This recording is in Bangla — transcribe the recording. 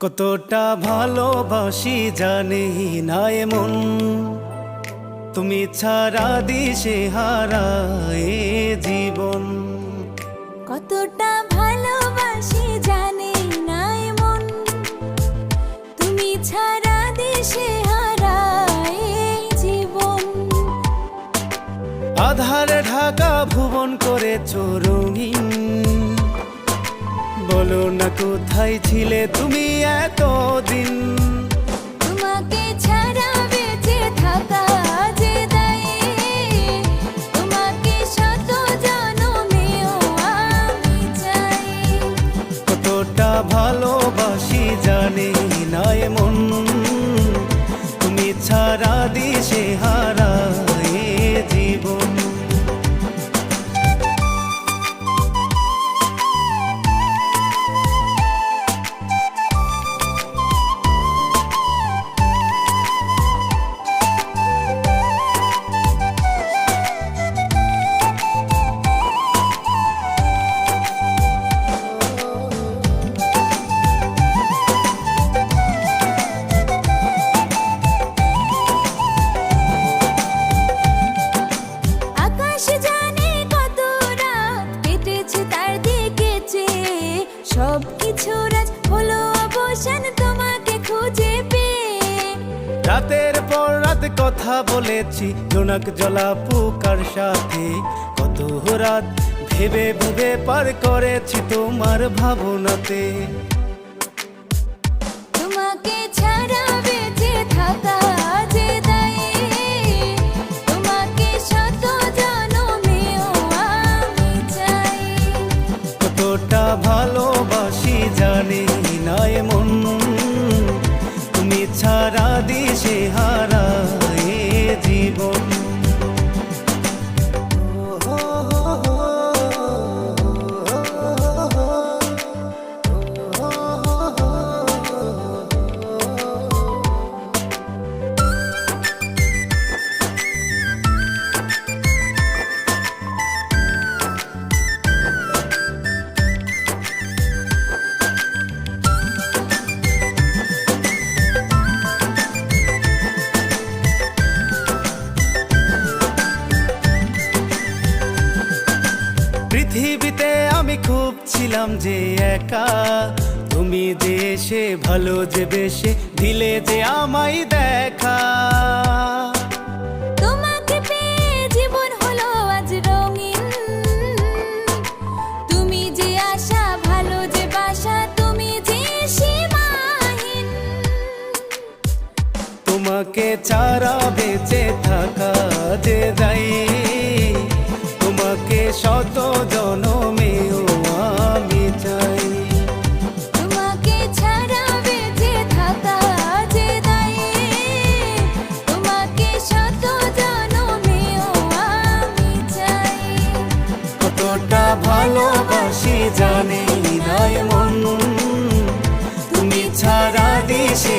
কতটা ভালোবাসি জানি না এমন, তুমি ছাড়া দিশে হারায় জীবন। কতটা ভালোবাসি জানি না এমন, তুমি ছাড়া দিশে হারায় জীবন। আধারে ঢাকা ভুবন করেছো রঙিন, বলো না কোথায় ছিলে তুমি এতদিন। তোমাকে ছাড়া বেঁচে থাকা যে দায়ে, তোমাকে শত জনমেও আমি চাই। কতটা ভালোবাসি জানি না এমন, তুমি ছাড়া দিশে হারায় জীবন। সবকিছু রাজ হলো অবসান তোমাকে খুঁজে পেয়ে। রাতের পর রাত কথা বলেছি জোনাক জলা পোকার সাথে, কত রাত ভেবে ভেবে পার করেছি তোমার ভাবনাতে। তোমাকে ছাড়া বেঁচে থাকা যে দায়ে, তোমাকে শত জনমেও আমি চাই। কতটা ভালোবাসি জানি না এমন, তুমি ছাড়া দিশে হারায় জীবন। পৃথিবীতে আমি খুব ছিলাম যে একা, তুমি যে এসে ভালো যে বেশে দিলে যে আমায় দেখা। তোমাকে পেয়ে জীবন হলো আজ রঙিন, তুমি যে আশা ভালো যে বাসা, তুমি যে সীমাহীন। তোমাকে ছাড়া বেঁচে থাকা যে দায়ী, তোমাকে শত জনমেও আমি চাই। তোমাকে ছাড়া বেঁচে থাকা যে দায়ে, তোমাকে শত জনমেও আমি চাই। কতটা ভালোবাসি জানি না এমন, তুমি ছাড়া দিশে